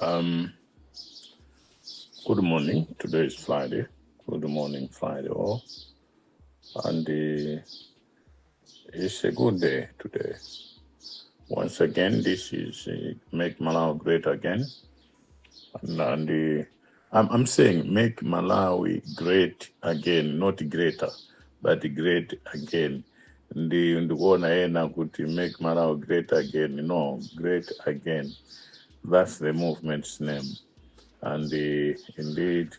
Um, Good morning. Today is Friday. Good morning, Friday, all. And it's a good day today. Once again, this is Make Malawi Great Again. And I'm saying Make Malawi Great Again, not greater, but great again. Ndikuona ena kuti Make Malawi Great Again. No, Great Again. That's the movement's name. And indeed,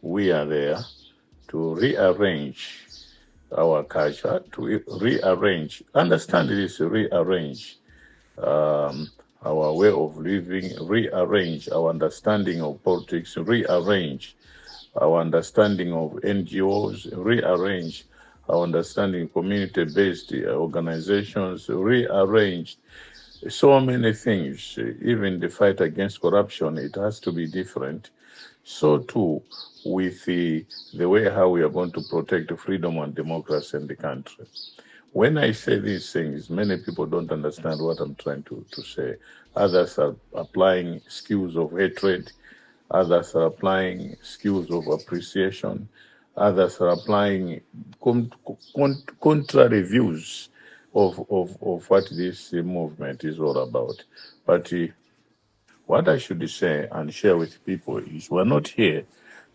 we are there to rearrange our culture, to rearrange, understand this, rearrange our way of living, rearrange our understanding of politics, rearrange our understanding of NGOs, rearrange our understanding of community-based organizations, rearrange so many things. Even the fight against corruption, it has to be different. So too, with the way how we are going to protect freedom and democracy in the country. When I say these things, many people don't understand what I'm trying to say. Others are applying skills of hatred. Others are applying skills of appreciation. Others are applying contrary views of what this movement is all about. But what I should say and share with people is we're not here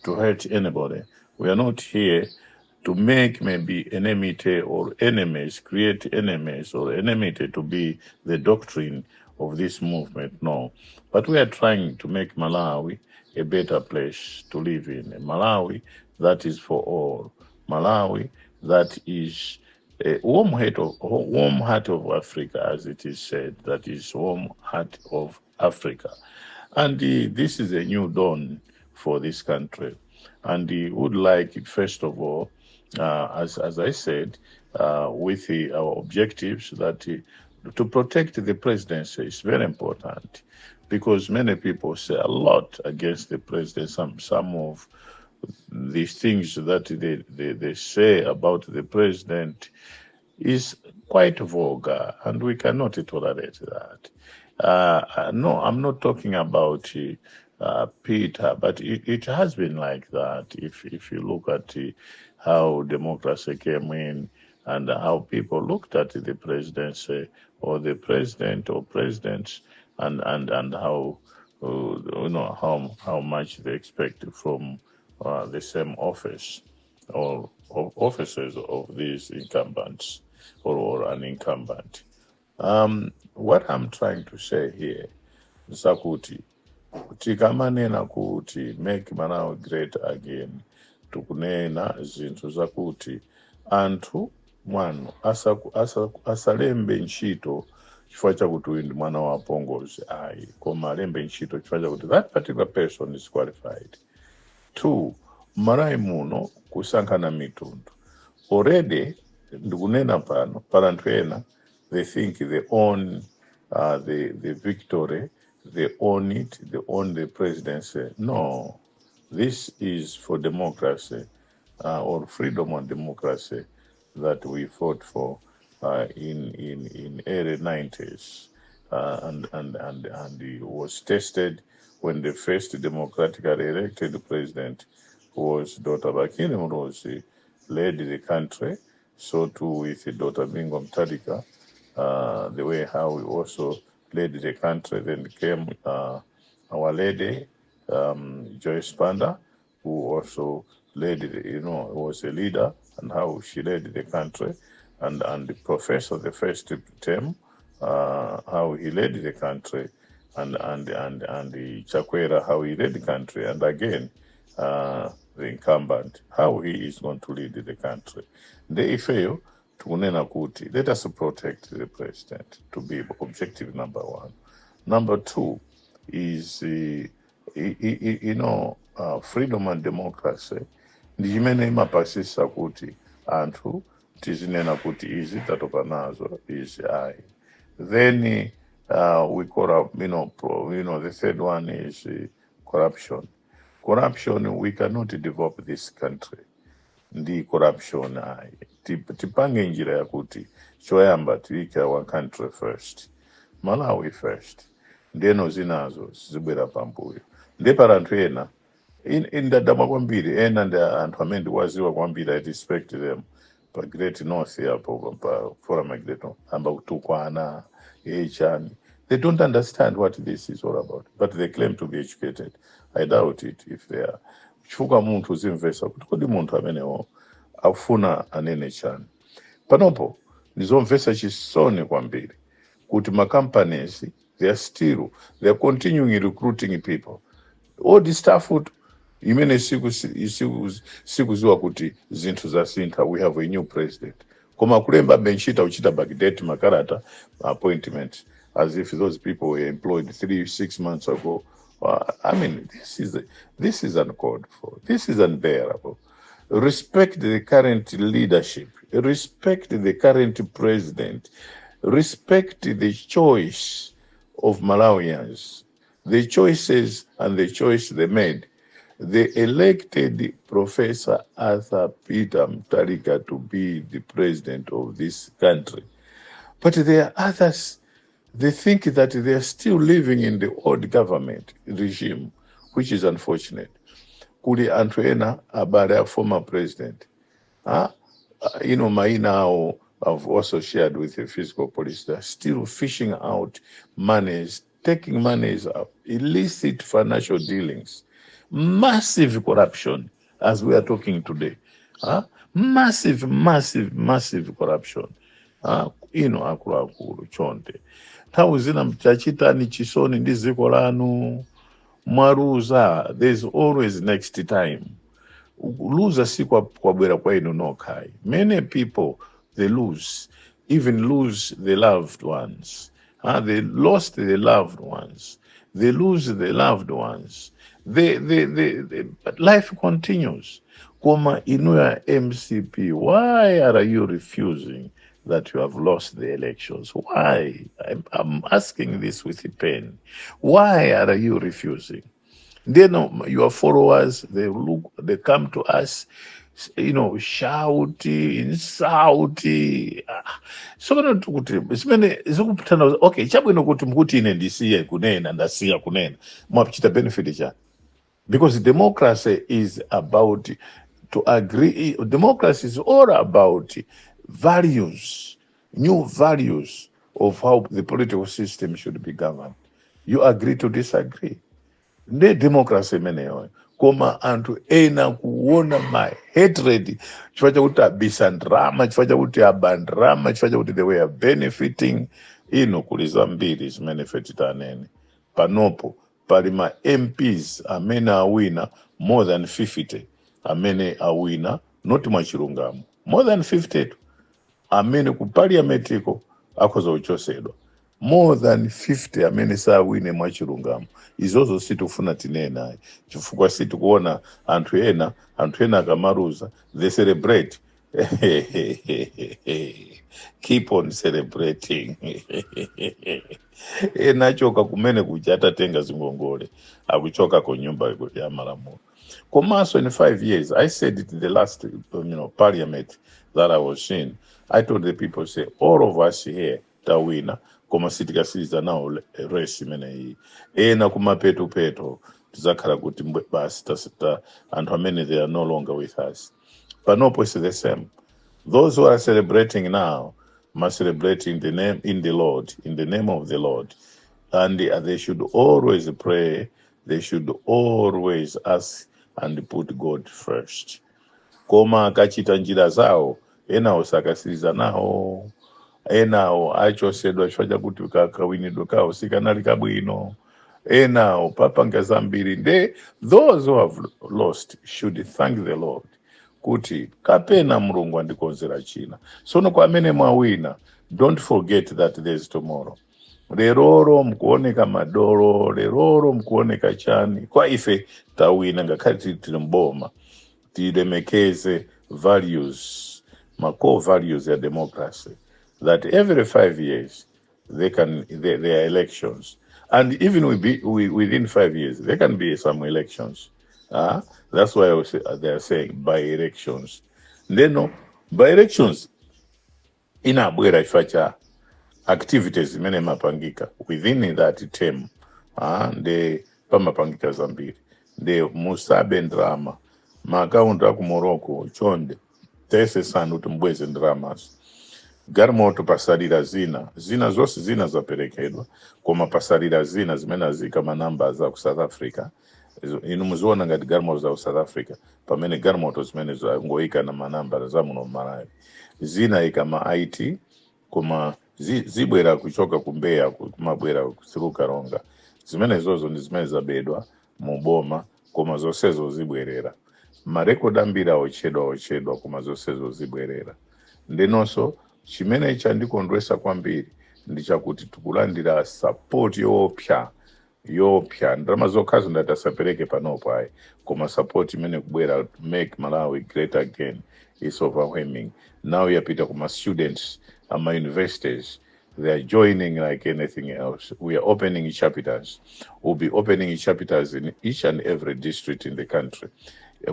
to hurt anybody. We are not here to make maybe enmity or enemies, create enemies or enmity to be the doctrine of this movement. No. But we are trying to make Malawi a better place to live in. A Malawi that is for all. Malawi that is a warm heart of Africa, as it is said, that is warm heart of Africa. And this is a new dawn for this country. And we would like, first of all, as I said, with our objectives that to protect the presidency is very important, because many people say a lot against the president. Some of these things that they say about the president is quite vulgar, and we cannot tolerate that. No, I'm not talking about Peter, but it has been like that. If you look at how democracy came in and how people looked at the presidency or the president or presidents, and how how much they expect from the same office or officers of these incumbents or an incumbent. What I'm trying to say here is kuti tikamanena kuti make Malawi great again, tukunena zinthu zakuti anthu mwanu asalembe ntchito chifukwa chakuti uyu ndi mwana wa apongozi ayi, koma alembe ntchito chifukwa chakuti that particular person is qualified. Two, Malawi muno kusankhana mitundu. Already ndikunena pano para anthu ena, they think they own the victory, they own it, they own the presidency. No, this is for democracy or freedom and democracy that we fought for in early 90s, and it was tested when the first democratically elected president was Dr. Bakini Murozi led the country. So too with Dr. Bingo Mtadika, the way how we also led the country. Then came our lady, Joyce Panda, who also led, was a leader, and how she led the country. And the professor, the first term, how he led the country, and the Chakwera, how he led the country, and again, the incumbent, how he is going to lead the country. They fail to kunena kuti, let us protect the president, to be objective number one. Number two is, freedom and democracy. Ndi chimene imapasisa kuti anthu tizinena kuti izi tatopa nazo, izi ayi. Then we corrupt, the third one is corruption. Corruption, we cannot develop this country. Ndi corruption ayi. Tipange njira yakuti choyamba tiike our country first. Malawi first. ndeno zinazo zibwera pambuyo. Ndepara anthu ena indadama kwambiri, ena ndi anthu amene ndikuwaziwa kwambiri, I respect them, pa Great North yapo pa Forum Great North, amba kutukwana echani. They don't understand what this is all about, but they claim to be educated. I doubt it if they are. Chifukwa munthu uzimvesa kuti kodi munthu amenewo afuna anene chani. Panopo ndizomvesa chisoni kwambiri kuti ma companies they are continuing recruiting people. All this stuff imene sikuziwa kuti zinthu zasintha. We have a new president. Koma kulemba benchita uchita backdate makarata appointment as if those people were employed 3-6 months ago. I mean, this is uncalled for. This is unbearable. Respect the current leadership. Respect the current president. Respect the choice of Malawians. The choices and the choice they made. They elected Professor Arthur Peter Mutharika to be the president of this country. But there are others, they think that they are still living in the old government regime, which is unfortunate. Kuli anthu ena abale a former president. Maina I've also shared with the fiscal police, they're still fishing out monies, taking monies of illicit financial dealings. Massive corruption, as we are talking today. Massive corruption. Akulu chonde. Nthawi zina mchachitani chisoni ndi dziko lanu, mwaruza. There's always next time. Luza si kwabwera kwa inu nokai. Many people, they lose, even lose the loved ones. They lost the loved ones. They lose the loved ones. But life continues. Koma inuya MCP, why are you refusing that you have lost the elections? Why? I'm asking this with pain. Why are you refusing? Then your followers, they come to us, shout, insult. So okay, chabwino kuti mkuti ine ndisiye kunena ndasiya kunena mwapichita benefit cha. Because democracy is about to agree. Democracy is all about values, new values of how the political system should be governed. You agree to disagree. Ne democracy meneyo. Koma antu ena kuona my hatred, chifukwa chakuti abisa ndrama, chifukwa chakuti abandrama, chifukwa chakuti they were benefiting. Kuli zambiri zimene titanene. Panopo pali ma MPs amene awina more than 50, amene awina not mwachilungamo, more than 50 amene ku parliamentiko akhoza uchosedwa, more than 50 amene sawine mwachilungamo. Izozo sitifuna tinena chifukwa sitikuona anthu ena akamaruza they celebrate. Keep on celebrating. Enachoka kumene kuja atatenga zingongole akuchoka ku nyumba ya Malamulo. Komanso in 5 years, I said it in the last parliament that I was in. I told the people, say, all of us here tawina koma sitikasiriza nawo race imene iyi. Ena kumapeto tizakhala kuti basi tasita anthu amene they are no longer with us. Panopo is the same. Those who are celebrating now must celebrate in the name of the Lord. And they should always pray. They should always ask and put God first. Koma akachita njira zawo, enawo sakasiriza nawo, enawo achosedwa chifukwa chakuti kakawinidwe kawo sikanali kabwino, enawo papanga zambiri. Those who have lost should thank the Lord. Kuti kapena Mulungu andikonzera china. Sono kwa amene mwawina, don't forget that there's tomorrow. Leroro mkuoneka madoro, leroro mkuoneka chani. Kwa ife tawina ngakati tilimboma. Tilemekeze values, ma core values ya democracy. That every 5 years, there are elections. And even within 5 years, there can be some elections. That's why they are saying by-elections. By-elections, inabwera chifukwa cha activities imene mapangika within that term nde pamapangika zambiri nde musabe ndrama maakaunti aku Morocco chonde tese sana kuti mbweze ndramazo. Galimoto pasalira zina zonse zina zaperekedwa koma pasalira zina zimene azika manamba za ku South Africa. Inu muziona ngati galimoto za ku South Africa pamene galimoto zimene zangoika na manamba za muno Malawi zina ika ma IT koma zibwera kuchoka kumbeya kumabwera through Karonga. Zimene zozo ndi zimene zabedwa mu boma koma zonsezo zibwerera marekoda ambiri ochedwa koma zonsezo zibwerera. Ndenonso chimene chandikondwesa kwambiri ndi chakuti tikulandira support yopya ndrama zokhazo ndatasapereke panopo ayi koma support imene kubwera make Malawi great again is overwhelming. Now yapita kuma students ama universities, they are joining like anything else. We are opening chapters. We'll be opening chapters in each and every district in the country.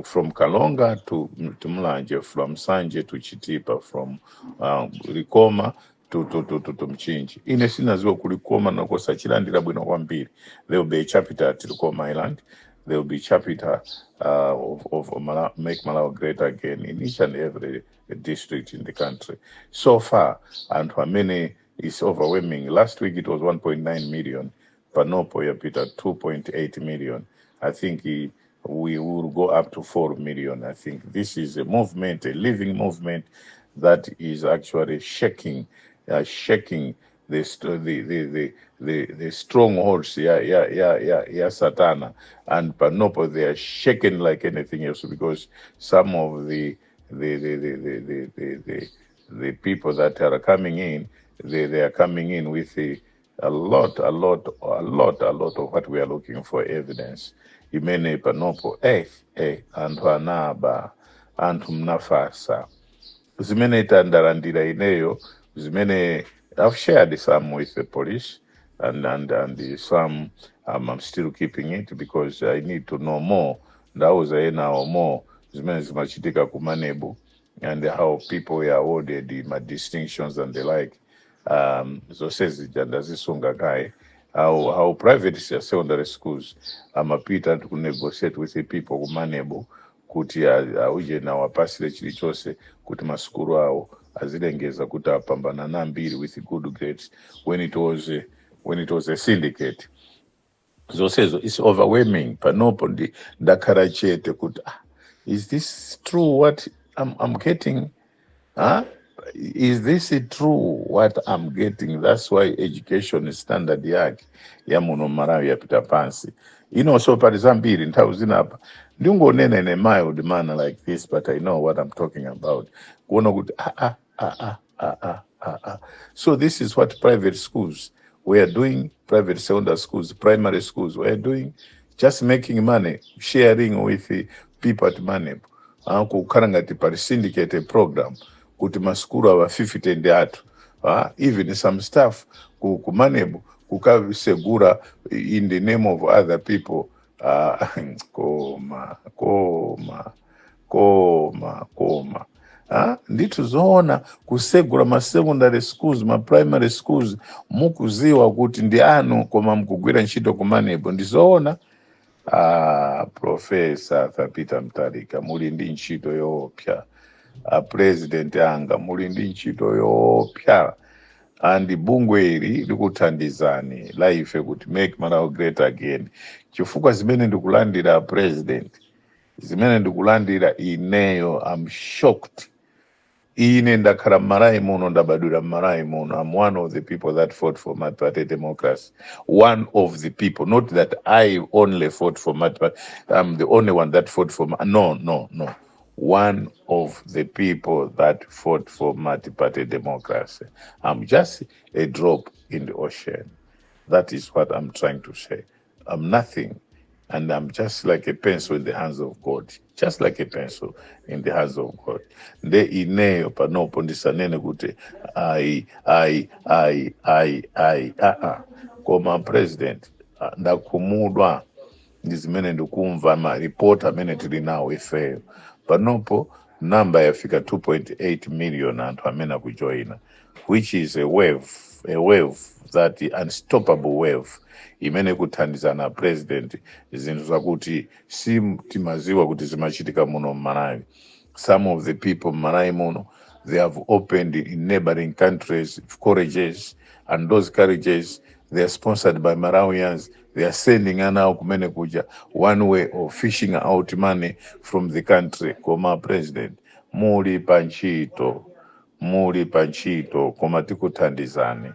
From Kalonga to Mlanje, from Sanje to Chitipa, from Rikoma to Mchinji. Ine sinaziwa kulikoma na kosa chilandira bwino kwambiri. There will be a chapter at Rikoma Island. There will be a chapter of Make Malawi Great Again in each and every district in the country. So far, and for many, it's overwhelming. Last week it was 1.9 million. Panopo yapita 2.8 million. I think we will go up to 4 million. I think this is a movement, a living movement that is actually shaking the strongholds, Satana, and Panopo they are shaken like anything else because some of the people that are coming in, they are coming in with a lot of what we are looking for evidence. Imene Panopo, antu anaba, antu mnafasa. Zimene tandarandira ineyo, zimene I've shared some with the police and some I'm still keeping it because I need to know more. That was or more. Zimene zimachitika kumanebu and how people were awarded my distinctions and the like. Zose zisunga kai. How private secondary schools amapita to negotiate with the people kumanebu kuti uje na wapasile chilichose kuti maskuru awo azilengeza kuti apambana na mbiri with good grades when it was a syndicate. Zosezo is overwhelming. Panopo ndi ndakhala chete kuti is this true what I'm getting? Is this true what I'm getting? That's why education standard yake ya muno Malawi yapita pansi. So parizambiri nthawi zinapa ndingonena in a mild manner like this, but I know what I'm talking about. Kuona kuti So this is what private schools we are doing, private secondary schools, primary schools we are doing, just making money, sharing with the people at money. Kukhala ngati pali syndicate program kuti maskulu awa 50 ndi atu. Even some stuff kumanebu kukasegura in the name of other people. Koma. Nditu zoona kusegura ma secondary schools, ma primary schools, mukuziwa kuti ndi anu koma mkugwira ntchito kumanebu. Ndizoona Professor Thapita Mtarika muli ndi ntchito yopya. President anga muli ndi ntchito yopya. And bungwe ili likuthandizani life kuti make Malawi great again. Chifukwa zimene ndikulandira president, zimene ndikulandira ineyo, I'm shocked. Ine ndakhala Malawi muno, ndabadwira Malawi muno. I'm one of the people that fought for multi-party democracy. One of the people, not that I only fought for multi-party. I'm the only one that fought for no. One of the people that fought for multi-party democracy. I'm just a drop in the ocean. That is what I'm trying to say. I'm nothing. And I'm just like a pencil in the hands of God. Just like a pencil in the hands of God. Nde ineyo panopo ndisanene kuti koma president ndakhumudwa ndi zimene ndikumva ma report amene tili nawo ifeyo. Panopo number yafika 2.8 million anthu amene akujoyina, which is a wave that unstoppable wave imene kuthandizana president zinthu zakuti timaziwa kuti zimachitika muno Malawi. Some of the people Malawi muno, they have opened in neighboring countries colleges, and those colleges, they are sponsored by Malawians. They are sending ana kumene kuja one way of fishing out money from the country. Koma president, muli panchito koma tikuthandizani.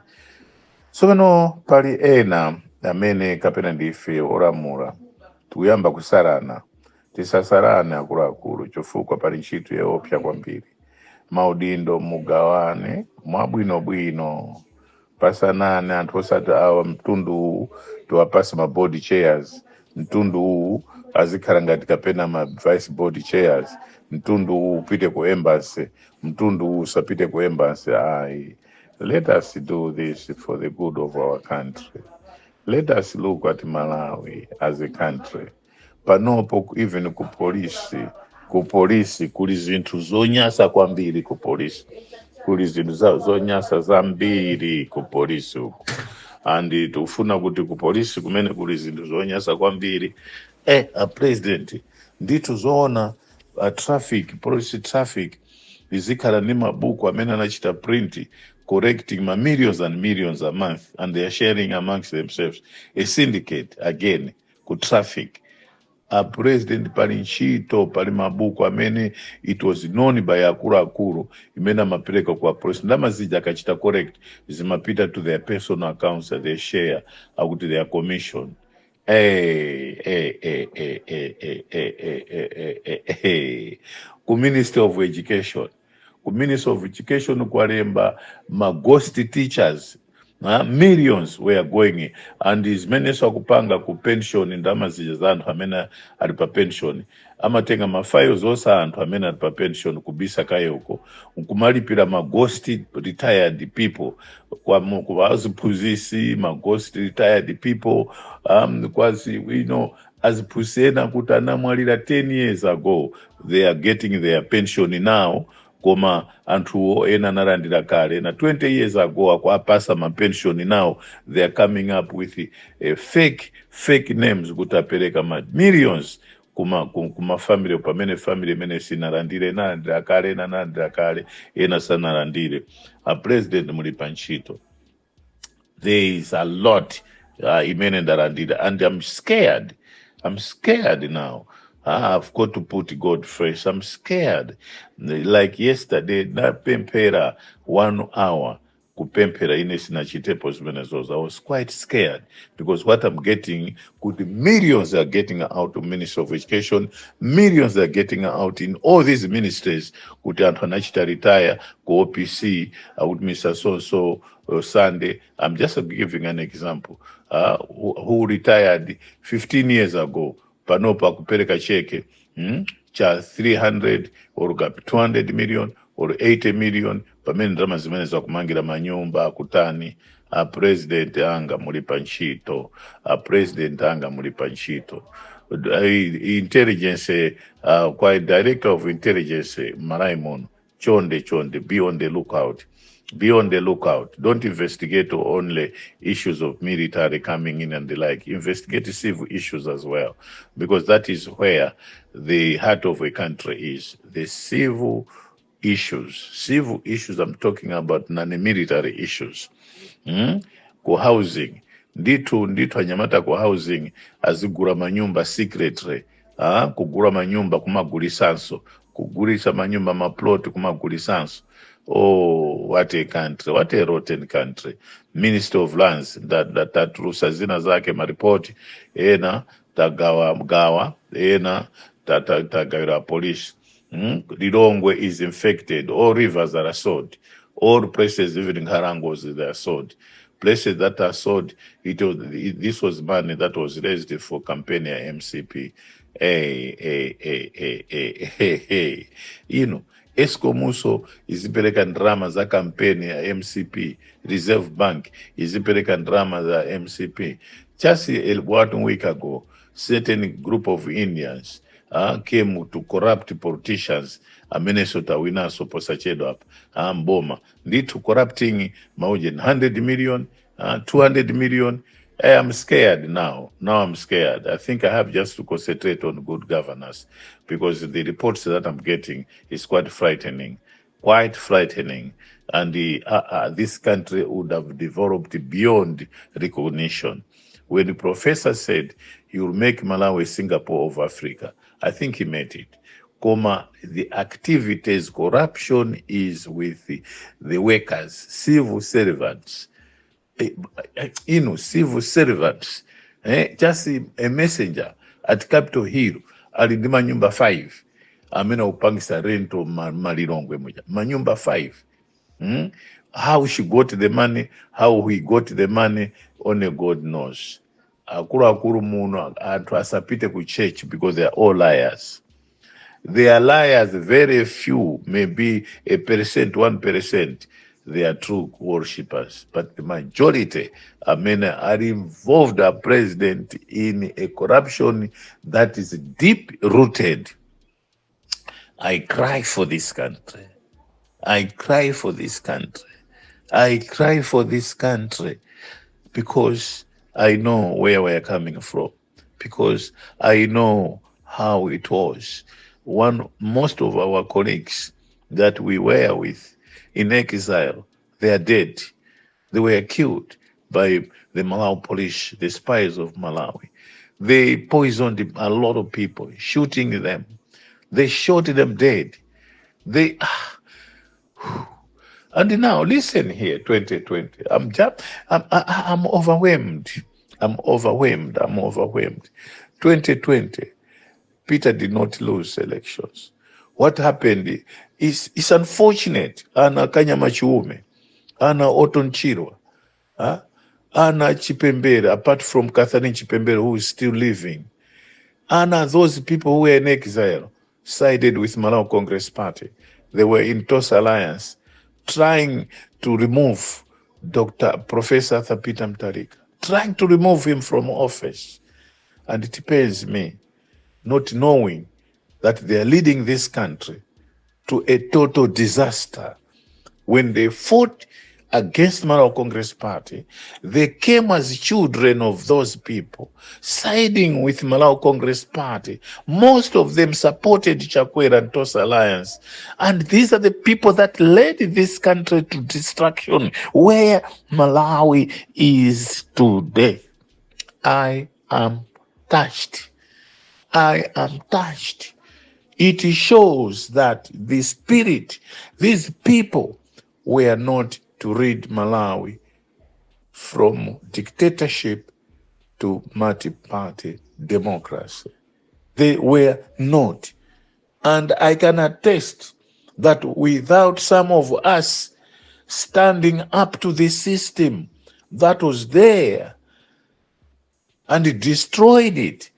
Tsopano pali ena amene kapena ndife olamula tikuyamba kusarana, tisasarane akuluakulu chifukwa pali ntchito yoopsa kwambiri. Maudindo mugawane mwabwinobwino, pasanane anthu osati awa mtundu uwu tiwapasa ma board chairs, mtundu uwu azikhala ngati kapena ma vice board chairs, mtundu uwu upite ku embassy, mtundu uwu usapite ku embassy. Ayi, let us do this for the good of our country. Let us look at Malawi as a country. Panopo even ku polisi kuli zinthu zonyasa kwambiri ku polisi, kuli zinthu zonyasa zambiri ku polisi uku, and tikufuna kuti ku polisi kumene kuli zinthu zonyasa kwambiri a president ndithu zoona police traffic izikhala ni mabuku amene anachita print correcting ma millions and millions a month, and they are sharing amongst themselves. A syndicate again ku traffic. A president pali ntchito pali mabuku amene it was known by akuluakulu imene amapereka kwa police, ndalama zija akachita correct zimapita to their personal accounts that they share akuti their commission. Ku Ministry of Education, kwalemba ma ghost teachers. Millions were going, and is meneswa kupanga ku pension ndalama zija za anthu amene ali pa pension, amatenga mafiles osa anthu amene ali pa pension kubisa kayoko nkumalipira ma ghost retired people kwa aziphunzisi ma ghost retired people kwazi aziphunzena kuti anamwalira 10 years ago, they are getting their pension now. Koma anthu ena analandira kale na 20 years ago akwapasa ma pension now, they are coming up with fake names kuti apereka ma millions kuma family, pamene family mene sinalandire nalandira kale na nalandira kale ena sanalandire. A president muli panchito, there is a lot imene ndalandira, and I'm scared now. I've got to put God first. I'm scared. Like yesterday, na pempera 1 hour kupempera ine sinachitepo zimenezozo. I was quite scared because what I'm getting, good millions are getting out of Ministry of Education, millions are getting out in all these ministries. Kuti anthu anachita retire ku OPC, would Mr. So Sunday. I'm just giving an example. Who retired 15 years ago. Panopa kupereka cheke cha 300 or 200 million or 80 million pamene ndalama zimene za kumangira manyumba kutani. A president anga mulipa ntchito, intelligence kwa director of intelligence Malawi muno, chonde be on the lookout. Be on the lookout. Don't investigate only issues of military coming in and the like. Investigate civil issues as well, because that is where the heart of a country is. The civil issues. Civil issues I'm talking about, non-military issues. Ku housing. Nditu anyamata ku housing azigura manyumba secretly. Kugura manyumba kumagulisanso. Kugulisa manyumba maplot kumagulisanso. Oh, what a country, what a rotten country. Minister of Lands, that rusa zina zake maripoti, ena, tagawa, ena, tagaira police. Lilongwe is infected, all rivers are sold, all places, even in Harangos, they are sold. Places that are sold, this was money that was raised for campaign MCP. Hey. Escomuso izipeleka drama za kampeni ya MCP, Reserve Bank izipeleka drama za MCP. Just 1 week ago, certain group of Indians came to corrupt politicians. Minnesota winner Soposachedwa up, Mboma. Need to corrupting Maujen 100 million, 200 million. I'm scared now. Now I'm scared. I think I have just to concentrate on good governance, because the reports that I'm getting is quite frightening. Quite frightening. And this country would have developed beyond recognition. When the professor said he will make Malawi Singapore of Africa, I think he meant it. The activities, corruption is with the workers, civil servants. Civil servants. Just a messenger at Capitol Hill alindima nyumba 5. Amena upangisa rento malilongwe moja. Manyumba 5. How she got the money, how he got the money, only God knows. Akuru muno asapite ku church because they are all liars. They are liars, very few, maybe 1%. They are true worshippers, but the majority are involved, are president in a corruption that is deep rooted. I cry for this country. I cry for this country. I cry for this country because I know where we are coming from, because I know how it was. Most of our colleagues that we were with in exile, they are dead. They were killed by the Malawi police, the spies of Malawi. They poisoned a lot of people, shooting them. They shot them dead. And now listen here, 2020. I'm overwhelmed. I'm overwhelmed. 2020. Peter did not lose elections. What happened is unfortunate. Ana Kanyama Chiume, Ana Oton Chirwa, Ana Chipembere, apart from Catherine Chipembere, who is still living. Ana, those people who were in exile, sided with Malawi Congress Party. They were in TOS Alliance, trying to remove Professor Thapita Mtarika, trying to remove him from office. And it pains me, not knowing that they are leading this country to a total disaster. When they fought against Malawi Congress Party, they came as children of those people, siding with Malawi Congress Party. Most of them supported Chakwera and TOS Alliance. And these are the people that led this country to destruction, where Malawi is today. I am touched. I am touched. It shows that the spirit, these people were not to rid Malawi from dictatorship to multi-party democracy. They were not. And I can attest that without some of us standing up to the system that was there and destroyed it,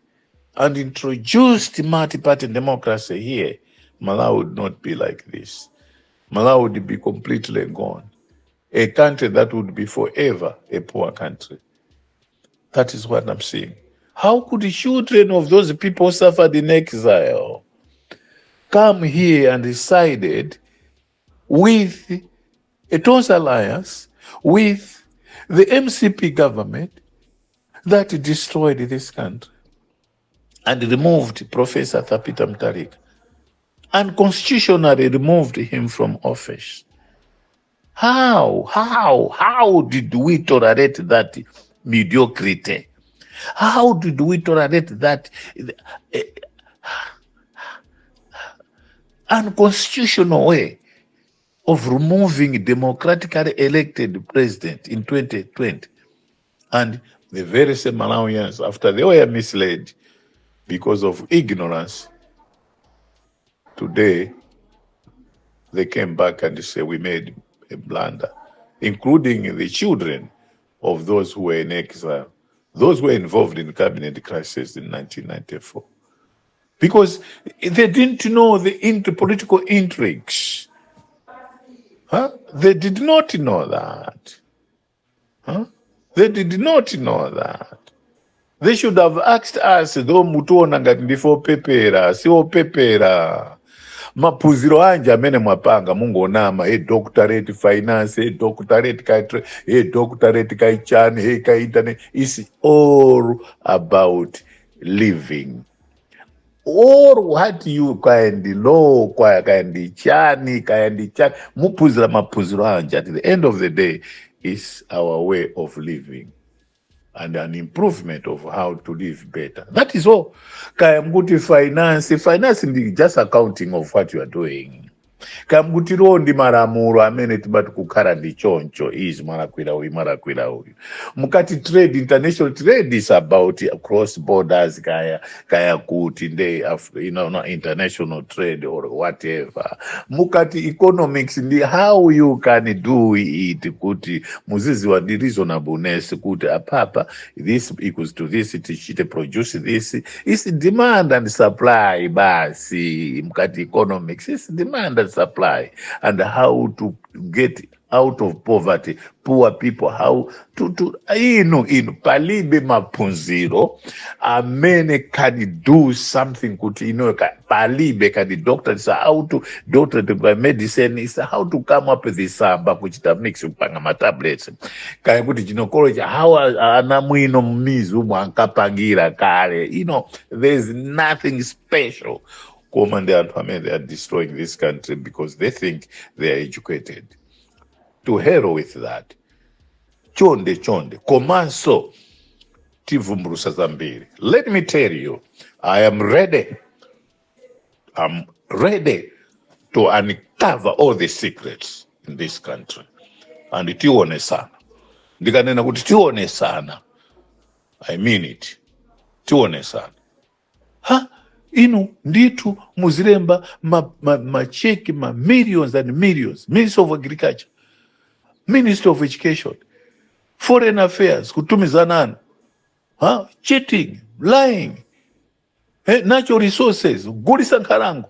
and introduced multi-party democracy here, Malawi would not be like this. Malawi would be completely gone. A country that would be forever a poor country. That is what I'm saying. How could the children of those people suffered in exile come here and decided with a TOS alliance, with the MCP government that destroyed this country and removed Professor Thapita Mtarika, and constitutionally removed him from office? How did we tolerate that mediocrity? How did we tolerate that unconstitutional way of removing democratically elected president in 2020? And the very same Malawians, after they were misled because of ignorance, today they came back and say we made a blunder, including the children of those who were in exile, those who were involved in the cabinet crisis in 1994. Because they didn't know the political intrigues. They did not know that. They did not know that. They should have asked us, though mutuona ngati ndifo pepera, siwo pepera. Mapuziro anje amene mwapanga mungonama, doctorate finance, doctorate doctorate kaichani, ka internet. It's all about living. Or what you kind law, kind chani, mupuzira mapuziro anje. At the end of the day, is our way of living and an improvement of how to live better. That is all. Kaya mguti finance is just accounting of what you are doing. Kamguti rondi maramuro amene tibatu kukara ndi choncho is marakwira uyu. Mukati trade, international trade is about cross borders kaya kuti nde, not international trade or whatever. Mukati economics ndi how you can do it kuti muzizi wa reasonableness kuti apapa this equals to this, it produce this. It's demand and supply basi. Mukati economics is demand and supply, and how to get out of poverty, poor people, how to palibe mapunziro amene can do something kuti palibe kadi doctors how to doctor by medicine is how to come up with this kuchita mix upanga ma tablets kaya kuti gynecology how anamwino mmizu mwankapangira kale. There's nothing special. They are destroying this country because they think they are educated. To hell with that. Chonde. Komanso tivumburusa zambiri. Let me tell you, I am ready. I'm ready to uncover all the secrets in this country. And tione sana. Ndikanena kuti tione sana. I mean it. Tione sana. Nditu muziremba macheki millions and millions. Minister of Agriculture, Minister of Education, Foreign Affairs, kutumizanana, cheating, lying, natural resources, gulisa nkarango,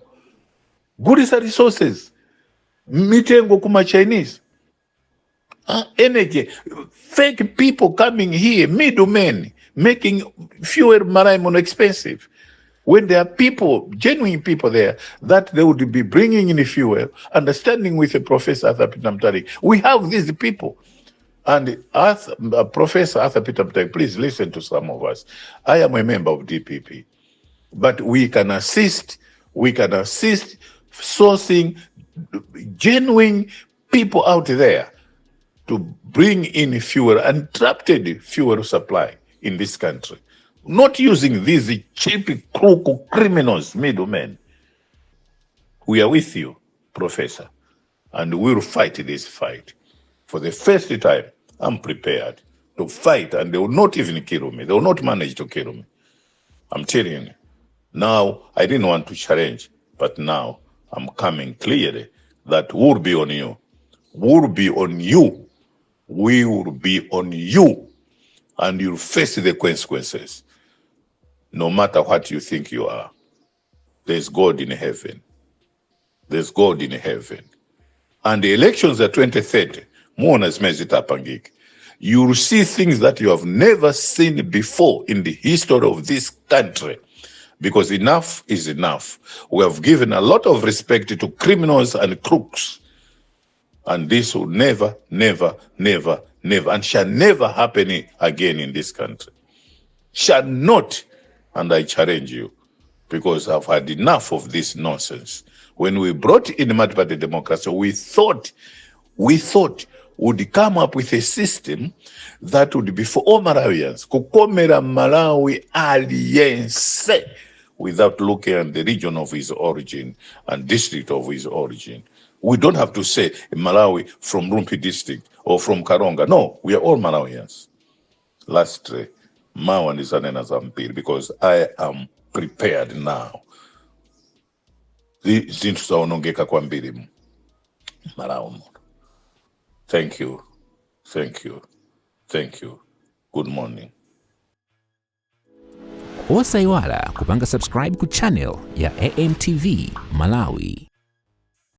gulisa resources, mitengo kuma Chinese, energy, fake people coming here, middlemen, making fuel marine more expensive. When there are people, genuine people there, that they would be bringing in fuel, understanding with Professor Arthur Peter Mutharika. We have these people. And Professor Arthur Peter Mutharika, please listen to some of us. I am a member of DPP. But we can assist sourcing genuine people out there to bring in fuel, untrapped fuel supply in this country. Not using these cheap, crook criminals, middlemen. We are with you, Professor, and we'll fight this fight. For the first time, I'm prepared to fight, and they will not even kill me. They will not manage to kill me. I'm telling you. Now, I didn't want to challenge, but now I'm coming clearly that we'll be on you. We'll be on you. We will be on you, and you'll face the consequences. No matter what you think you are, there's God in heaven. There's God in heaven. And the elections are 2030. You will see things that you have never seen before in the history of this country. Because enough is enough. We have given a lot of respect to criminals and crooks. And this will never, and shall never happen again in this country. Shall not. And I challenge you, because I've had enough of this nonsense. When we brought in multi-party democracy, we thought would come up with a system that would be for all Malawians. Kukomera Malawi aliense, without looking at the region of his origin and district of his origin. We don't have to say Malawi from Rumpi district or from Karonga. No, we are all Malawians. Lastly, Mawan is an Zampir, because I am prepared now. Thank you. Good morning. Osaiwala kupanga subscribe ku channel ya AMTV Malawi.